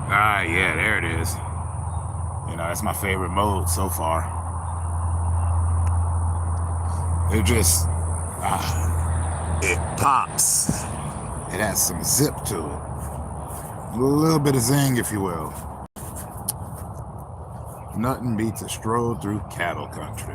Ah, yeah, there it is. That's my favorite mode so far. It pops. It has some zip to it. A little bit of zing, if you will. Nothing beats a stroll through cattle country.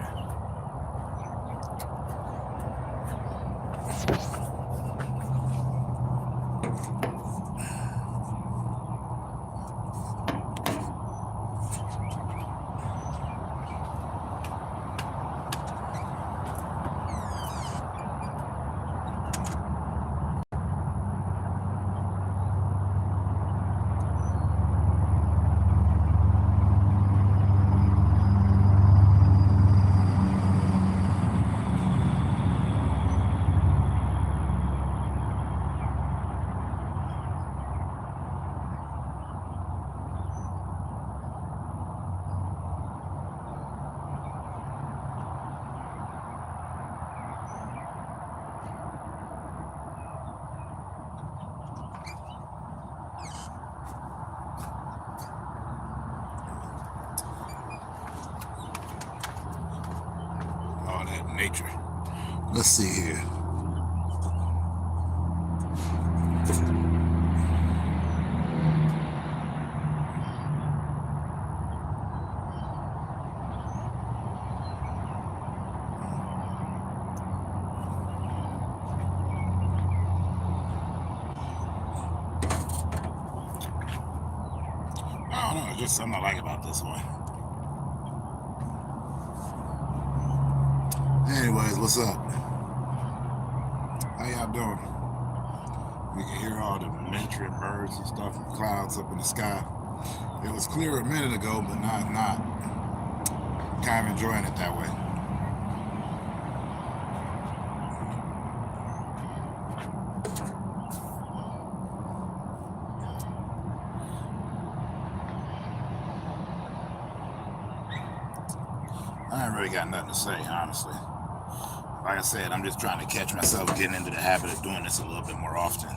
All that nature. Let's see here. I don't know, it's just something I like about this one. Anyways, what's up? How y'all doing? We can hear all the nature and birds and stuff and clouds up in the sky. It was clear a minute ago, but not. Kind of enjoying it that way. I ain't really got nothing to say, honestly. Like I said, I'm just trying to catch myself getting into the habit of doing this a little bit more often.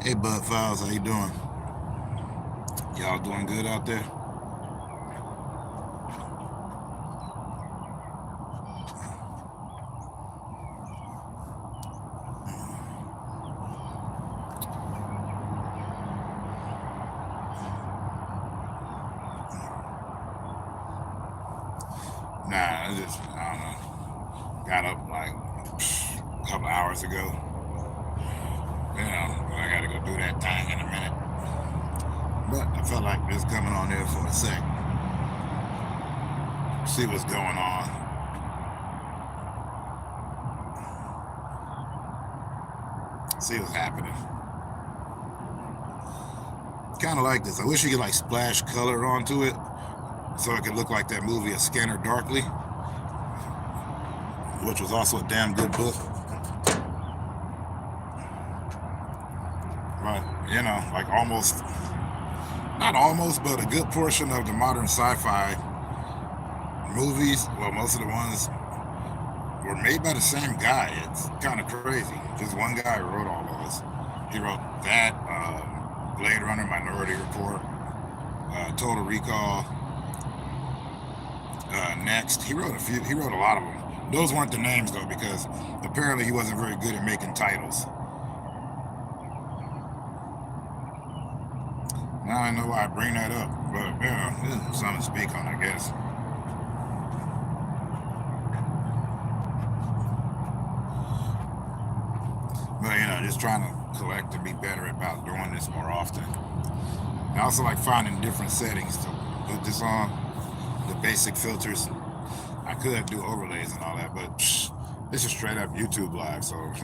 Hey, Bud Files, how you doing? Y'all doing good out there? Nah, I don't know. Got up like a couple hours ago. I gotta go do that thing in a minute. But I felt like just coming on there for a sec. See what's going on. See what's happening. Kind of like this. I wish you could like splash color onto it so it could look like that movie A Scanner Darkly, which was also a damn good book. But, like not almost, but a good portion of the modern sci-fi movies, well, most of the ones were made by the same guy. It's kind of crazy. Just one guy wrote all those. He wrote that, Blade Runner, Minority Report, Total Recall, Next. He wrote a lot of them. Those weren't the names though, because apparently he wasn't very good at making titles. Now I know why I bring that up, but this is something to speak on, I guess. But just trying to collect and be better about doing this more often. I also like finding different settings to put this on. The basic filters. I could do overlays and all that, but this is straight up YouTube live, so I'm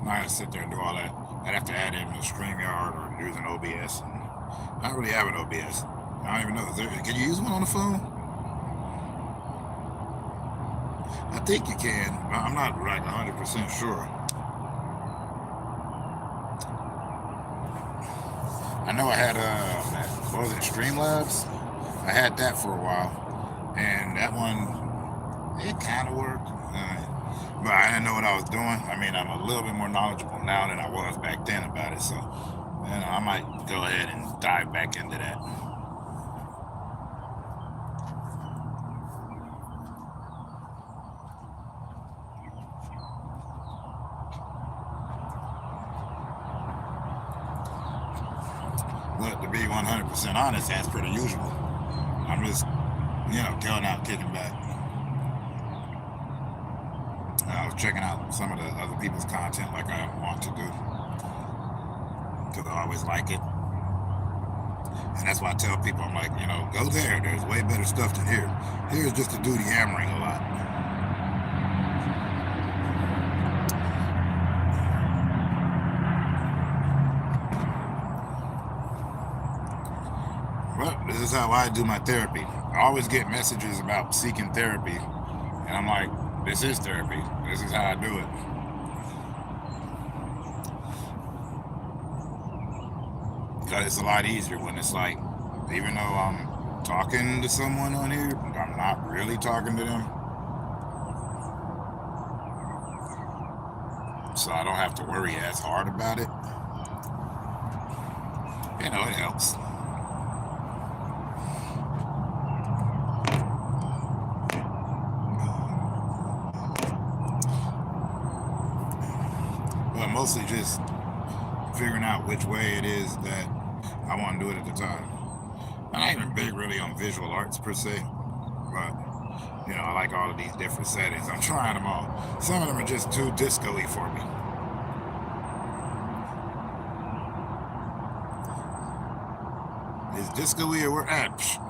not gonna sit there and do all that. I'd have to add in a StreamYard or use an OBS. And I don't really have an OBS. I don't even know. Can you use one on the phone? I think you can. I'm not like 100% sure. I know I had what was it, Streamlabs? I had that for a while, and that one it kind of worked. But I didn't know what I was doing. I mean, I'm a little bit more knowledgeable now than I was back then about it. So, I might go ahead and dive back into that. But to be 100% honest, as per the usual, I'm just, going out, kicking back. I was checking out some of the other people's content like I want to do, because I always like it. And that's why I tell people, I'm like, go there. There's way better stuff than here. Here's just a dude hammering a lot. But this is how I do my therapy. I always get messages about seeking therapy. And I'm like, this is therapy. This is how I do it. Because it's a lot easier when it's like, even though I'm talking to someone on here, I'm not really talking to them. So I don't have to worry as hard about it. It helps. But mostly just figuring out which way it is that I want to do it at the time. I'm not even big really on visual arts per se, but I like all of these different settings. I'm trying them all. Some of them are just too disco-y for me. Is disco-y or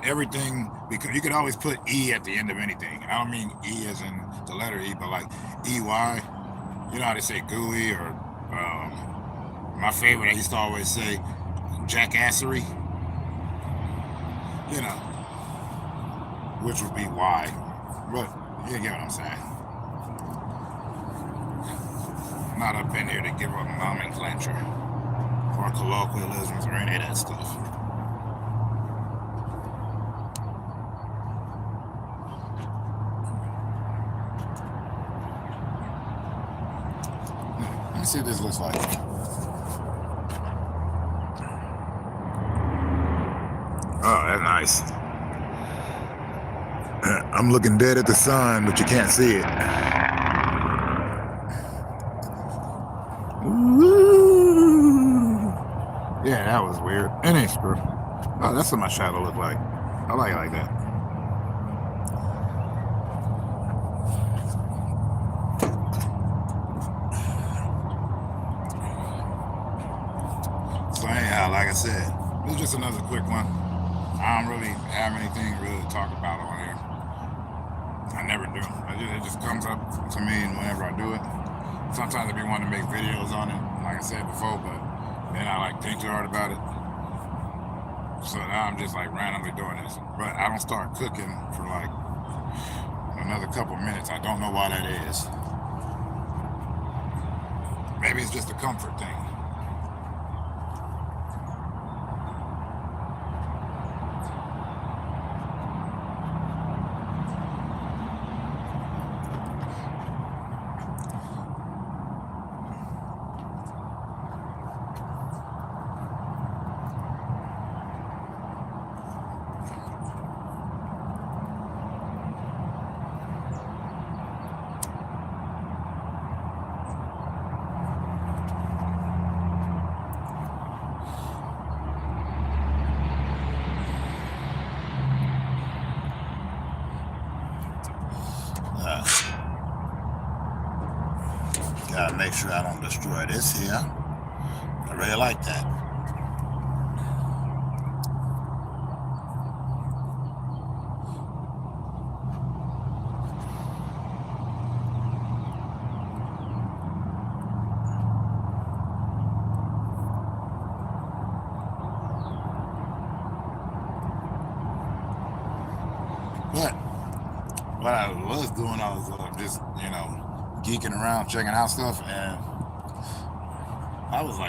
everything, because you could always put E at the end of anything. I don't mean E as in the letter E, but like EY. You know how they say gooey, or my favorite, I used to always say jackassery, which would be Y, but you get what I'm saying. I'm not up in here to give up nomenclature or colloquialisms or any of that stuff. Let me see what this looks like. Oh, that's nice. I'm looking dead at the sun, but you can't see it. Ooh. Yeah, that was weird. It ain't screw. Oh, that's what my shadow look like. I like it like that. So anyhow, like I said, this is just another quick one. I don't really have anything really to talk about on here. I never do. It just comes up to me whenever I do it. Sometimes I be wanting to make videos on it, like I said before, but then I think too hard about it. So now I'm just randomly doing this. But I don't start cooking for another couple minutes. I don't know why that is. Maybe it's just a comfort thing. Gotta make sure I don't destroy this here. I really like that. But what I was doing, I was just, geeking around, checking out stuff, and I was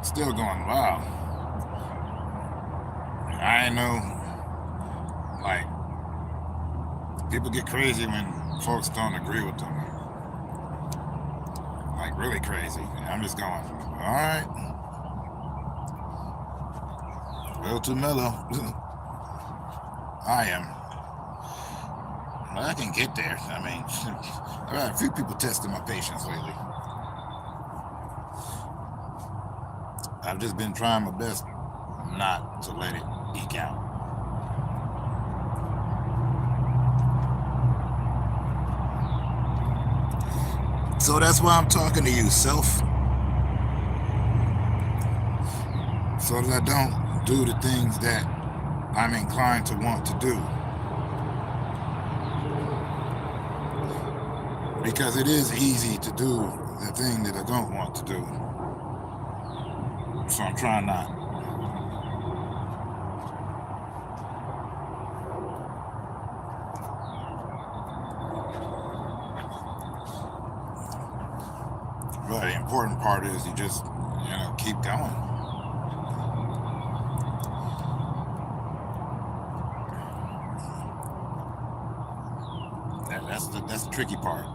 still going, wow. I didn't know, People get crazy when folks don't agree with them. Like really crazy. And I'm just going, all right, a little too mellow. I am. Well, I can get there. I mean, I've had a few people testing my patience lately. I've just been trying my best not to let it eke out. So that's why I'm talking to you, self. So that I don't do the things that I'm inclined to want to do. Because it is easy to do the thing that I don't want to do. So I'm trying not. But the important part is you just, keep going. That's the tricky part.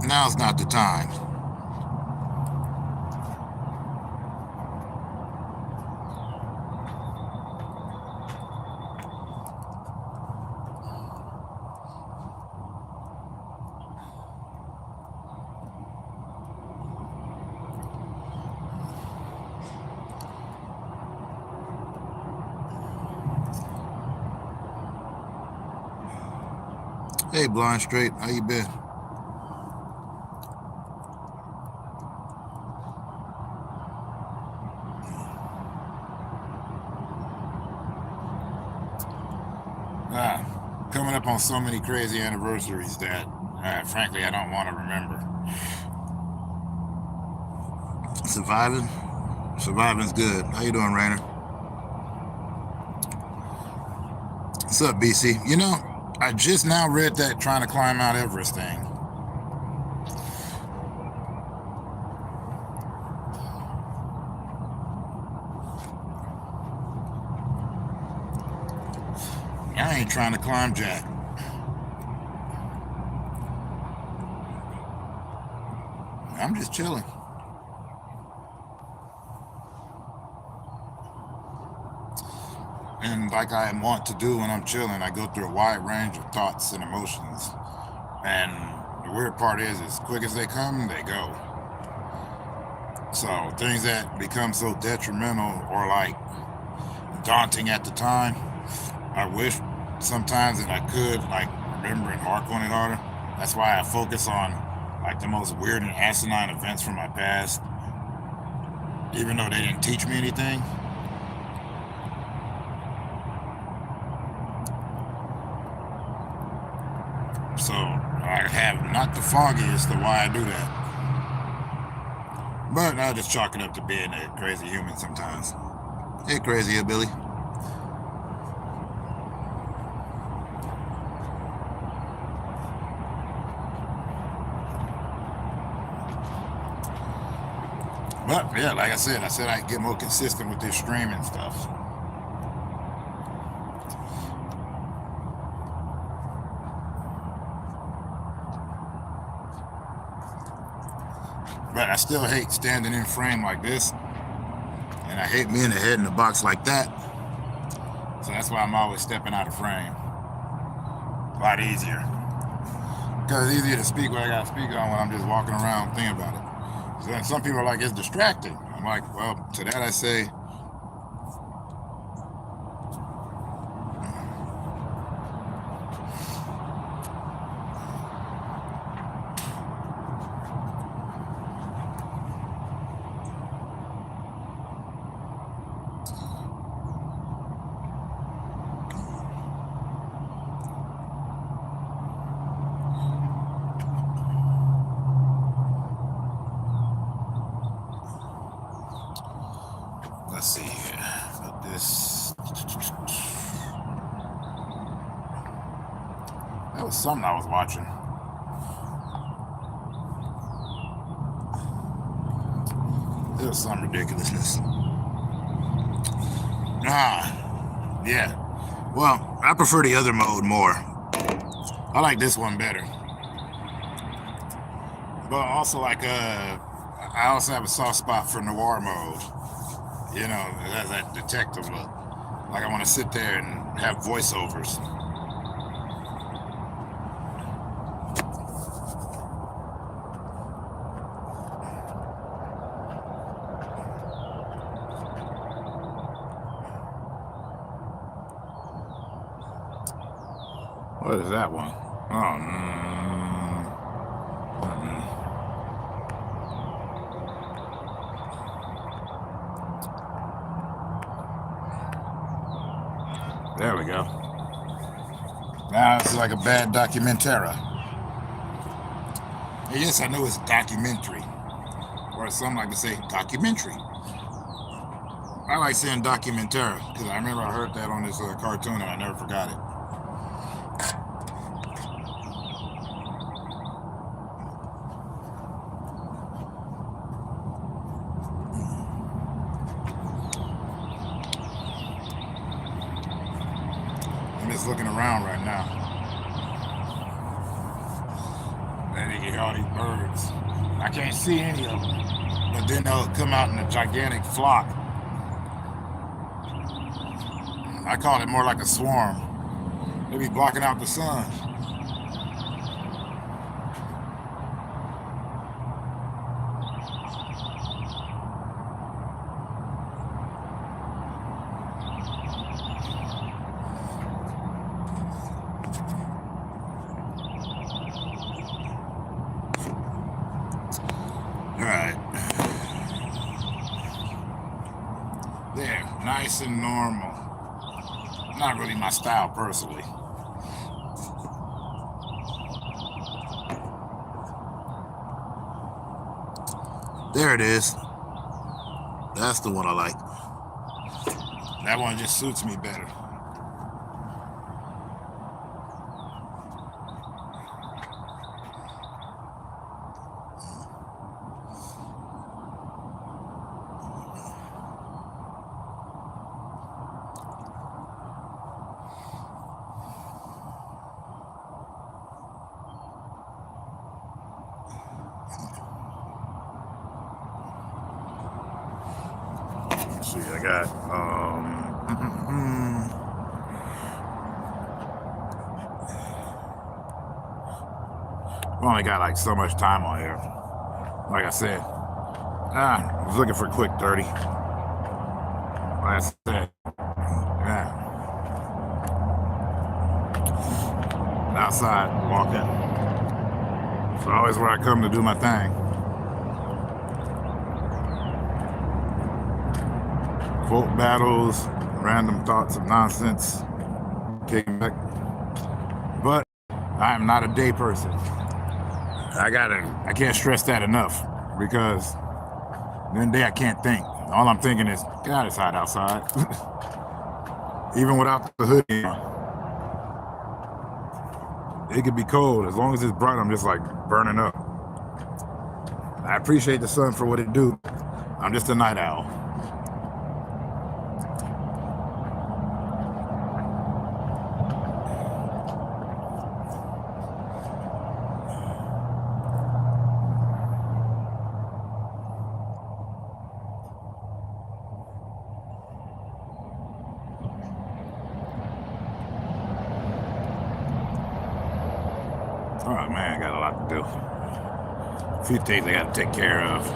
Now's not the time. Hey, Blind Straight, how you been? Coming up on so many crazy anniversaries that, frankly, I don't want to remember. Surviving? Surviving's good. How you doing, Rainer? What's up, BC? I just now read that trying to climb Mount Everest thing. I ain't trying to climb jack. I'm just chilling. And like I want to do when I'm chilling, I go through a wide range of thoughts and emotions. And the weird part is, as quick as they come, they go. So things that become so detrimental or like daunting at the time, I wish sometimes that I could like remember and mark on it harder. That's why I focus on like the most weird and asinine events from my past, even though they didn't teach me anything. So I have not the foggiest of why I do that. But I just chalk it up to being a crazy human sometimes. Hey, crazy Billy. But yeah, like I said I'd get more consistent with this streaming stuff. But I still hate standing in frame like this. And I hate being the head in the box like that. So that's why I'm always stepping out of frame. A lot easier. Because it's easier to speak what I got to speak on when I'm just walking around thinking about it. So then some people are like, it's distracting. I'm like, well, to that I say, let's see here. This. That was something I was watching. It was some ridiculousness. Yeah. Well, I prefer the other mode more. I like this one better. But also I also have a soft spot for noir mode. You know, it has that detective look. Like I want to sit there and have voiceovers. What is that one? Oh, there we go. Now it's like a bad documentary. Yes, I know it's documentary. Or some like to say documentary. I like saying documentary because I remember I heard that on this cartoon and I never forgot it. I'm just looking around right now. And you get all these birds. I can't see any of them. But then they'll come out in a gigantic flock. I call it more like a swarm. They'll be blocking out the sun. Alright. There, nice and normal. Not really my style personally. There it is. That's the one I like. That one just suits me better. Let's see, I got we only got like so much time on here. Like I said, I was looking for quick 30. Like I said, yeah. Outside walking. It's always where I come to do my thing. Quote battles, random thoughts of nonsense, kicking back. But I am not a day person. I can't stress that enough because then day I can't think. All I'm thinking is, God, it's hot outside. Even without the hoodie on. It could be cold. As long as it's bright, I'm just like burning up. I appreciate the sun for what it do. I'm just a night owl. Oh man, I got a lot to do. A few things I got to take care of.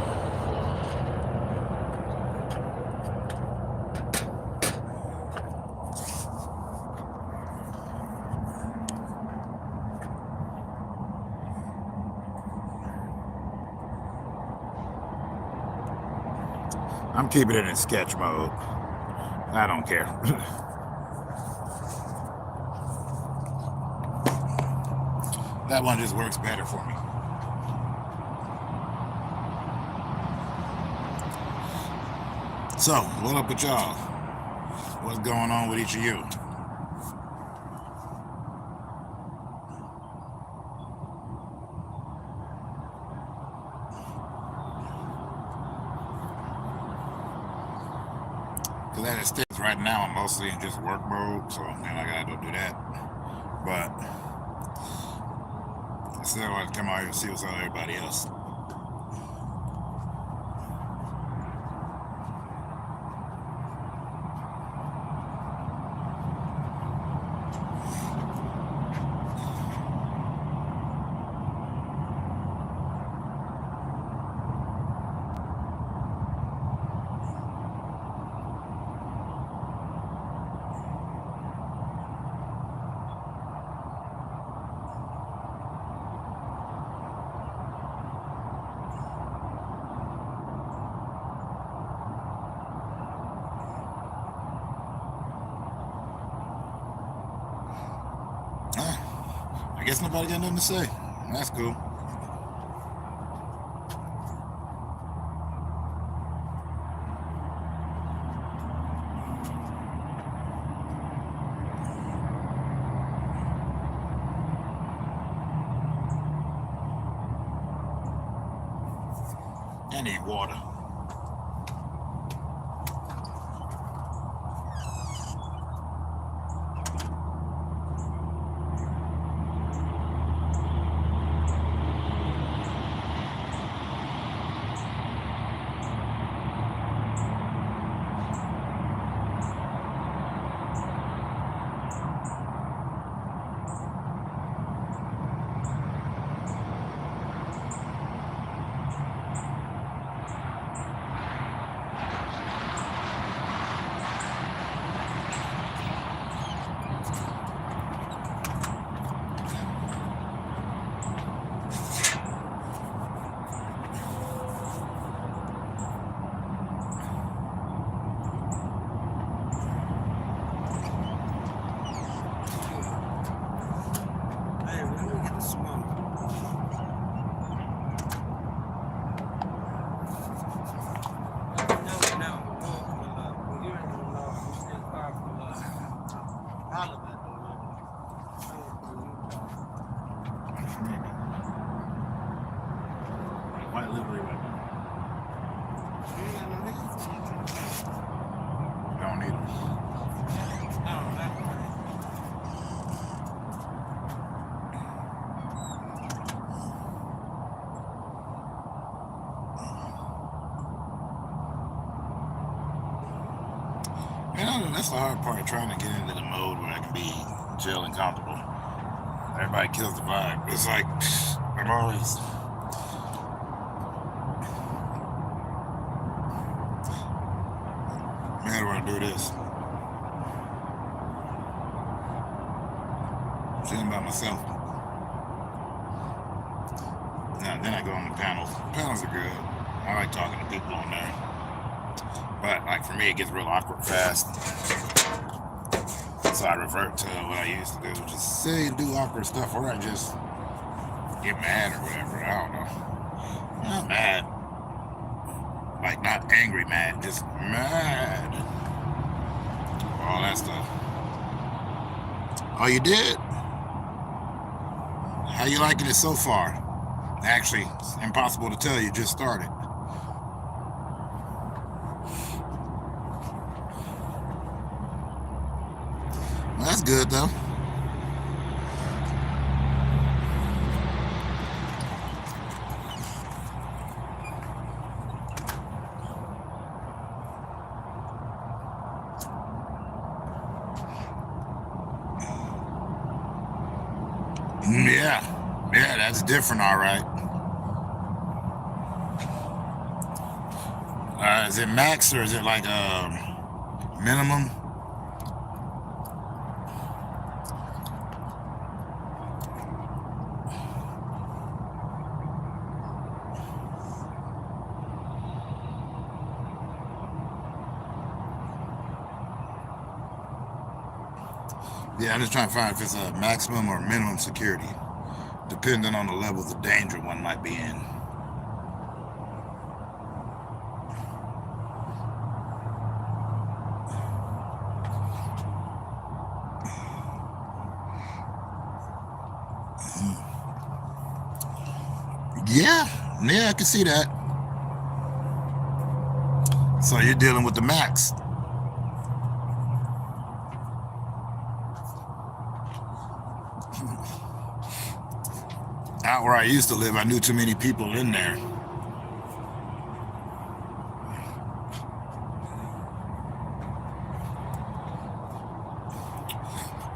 I'm keeping it in sketch mode. I don't care. That one just works better for me. So, what up with y'all? What's going on with each of you? Because at it stands right now, I'm mostly in just work mode, so I gotta go do that. But I still want to come out here and see what's on everybody else. I guess nobody got nothing to say. That's cool. I need water. Quite literally right now. Don't need them. That's the hard part, trying to get into the mode where I can be chill and comfortable. Everybody kills the vibe. It's like, I'm always... Man, how do I do this? I'm sitting by myself. Now, then I go on the panels. Panels are good. I like talking to people on there. But, like, for me, it gets real awkward fast. So I revert to what I used to do, which is say and do awkward stuff, or I just get mad or whatever. I don't know. Not mad. Like, not angry mad, just mad. All that stuff. Oh, you did? How you liking it so far? Actually, it's impossible to tell. You just started. Well, that's good, though. Yeah, that's different, all right. Is it max or is it like a minimum? Yeah, I'm just trying to find if it's a maximum or minimum security, depending on the level of the danger one might be in. Yeah, I can see that. So you're dealing with the max. Out where I used to live, I knew too many people in there.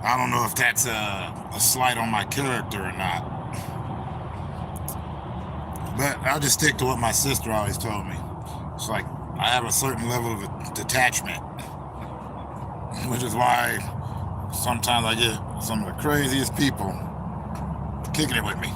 I don't know if that's a slight on my character or not. But I'll just stick to what my sister always told me. It's like I have a certain level of detachment, which is why sometimes I get some of the craziest people kicking it with me.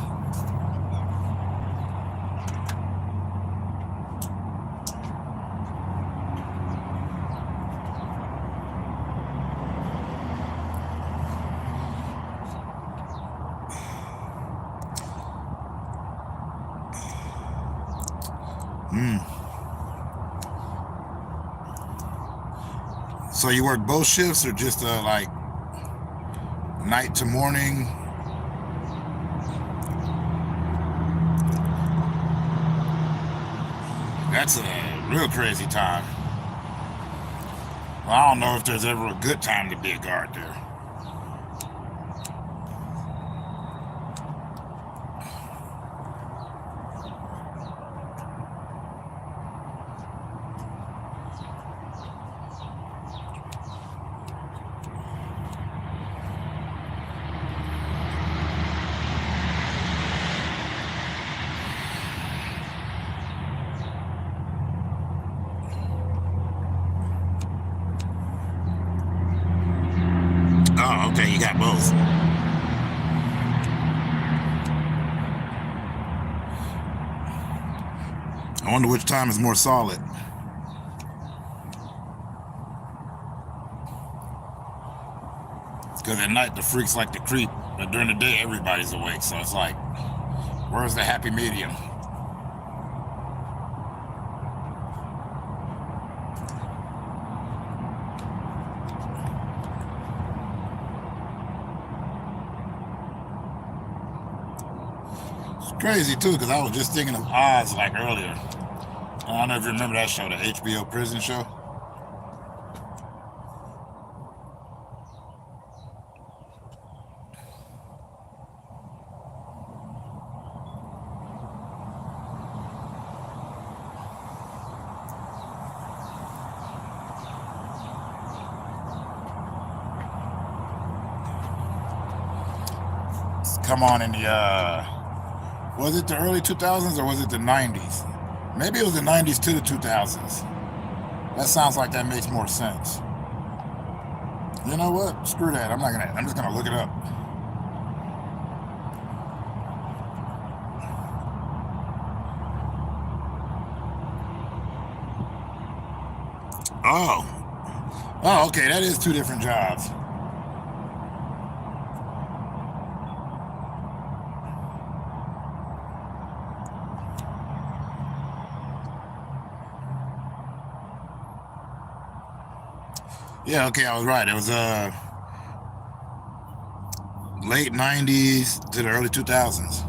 So you work both shifts or just like night to morning? That's a real crazy time. Well, I don't know if there's ever a good time to be a guard there. Oh, okay, you got both. I wonder which time is more solid. Because at night the freaks like to creep, but during the day everybody's awake. So it's like, where's the happy medium? It's crazy too, because I was just thinking of Oz like earlier. I don't know if you remember that show, the HBO prison show. Come on in the was it the early 2000s or was it the 90s? Maybe it was the 90s to the 2000s. That sounds like that makes more sense. You know what? Screw that. I'm just gonna look it up. Oh, okay. That is two different jobs. Yeah, okay, I was right. It was late 90s to the early 2000s.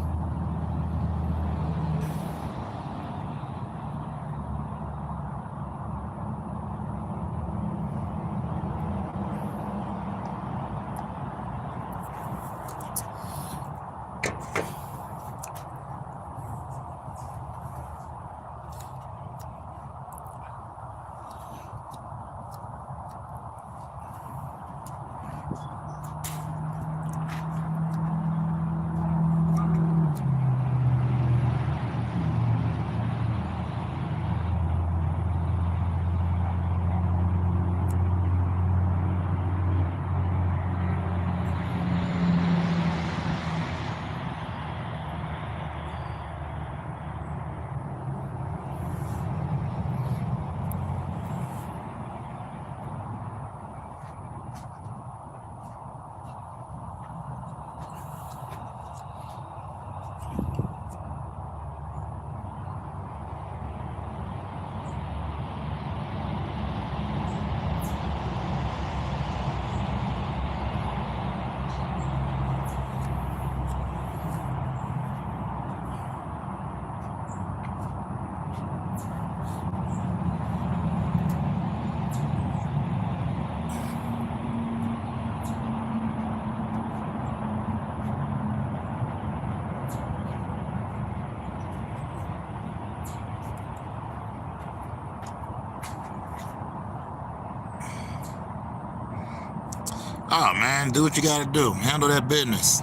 Oh man, do what you gotta do. Handle that business.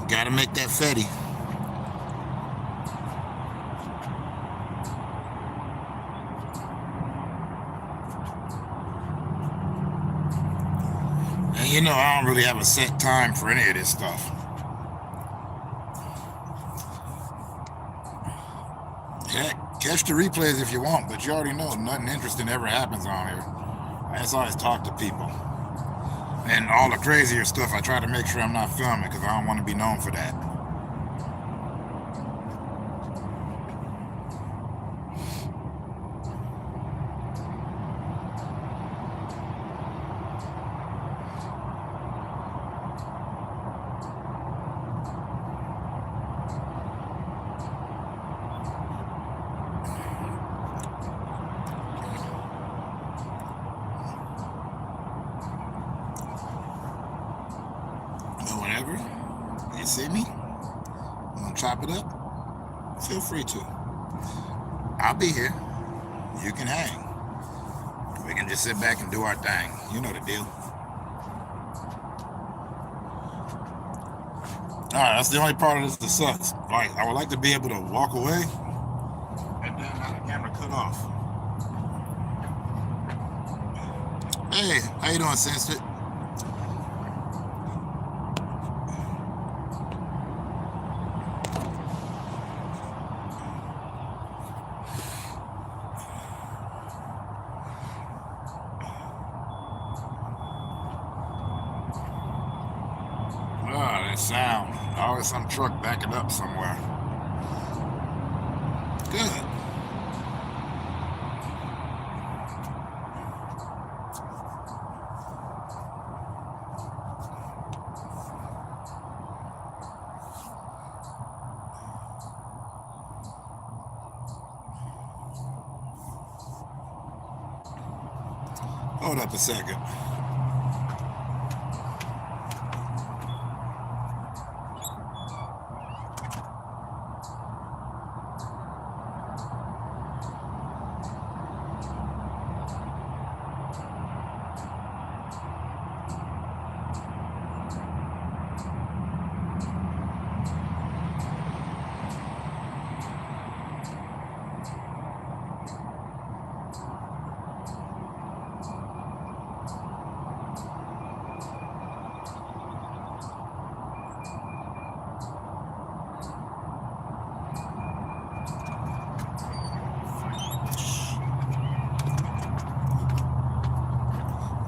Gotta make that fetty. And you know, I don't really have a set time for any of this stuff. Heck, catch the replays if you want, but you already know nothing interesting ever happens on here. I just always talk to people. And all the crazier stuff, I try to make sure I'm not filming because I don't want to be known for that. Whenever you see me, I'm gonna chop it up. Feel free to. I'll be here. You can hang. We can just sit back and do our thing. You know the deal. Alright, that's the only part of this that sucks. Like, I would like to be able to walk away and then have the camera cut off. Hey, how you doing, Sensei? Oh, that sound. Always some truck backing up somewhere. Good. Hold up a second.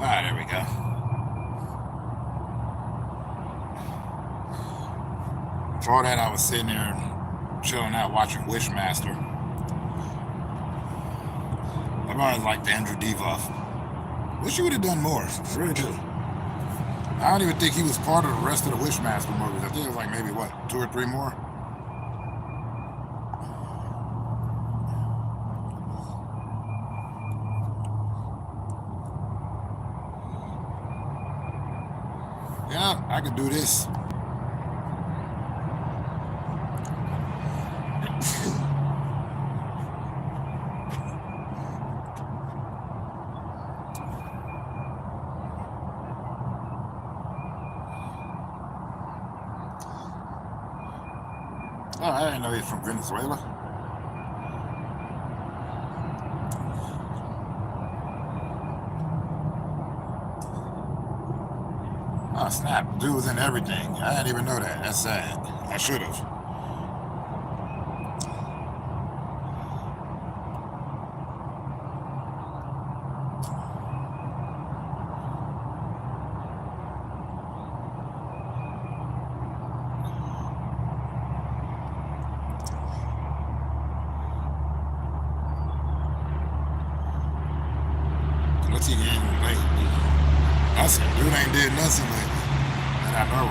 Alright, there we go. Before that, I was sitting there chilling out watching Wishmaster. I've always liked Andrew Divoff. Wish he would have done more. Really do. I don't even think he was part of the rest of the Wishmaster movies. I think it was like maybe, what, 2 or 3 more? Yeah, I could do this. Oh, I didn't know he's from Venezuela. Oh, snap. Dude was in everything. I didn't even know that. That's sad. I should have. What's he getting lately? Nothing. Dude ain't did nothing lately that I know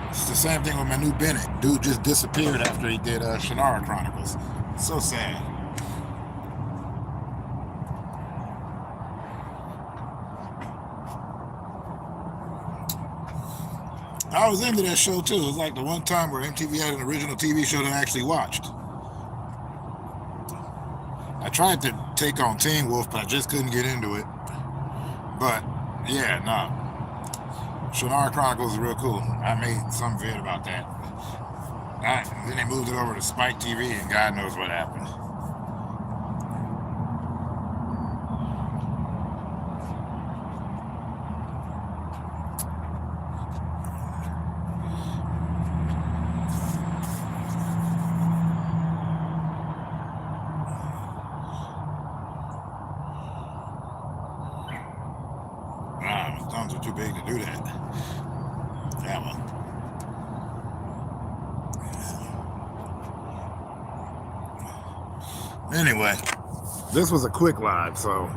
of. It's the same thing with Manu Bennett. Dude just disappeared after he did Shannara Chronicles. So sad. I was into that show too. It was like the one time where MTV had an original TV show that I actually watched. I tried to take on Teen Wolf, but I just couldn't get into it. But Yeah, no. Shannara Chronicles is real cool. I made some vid about that. Then they moved it over to Spike TV, and God knows what happened. My thumbs are too big to do that. Yeah, well. Anyway, this was a quick live, so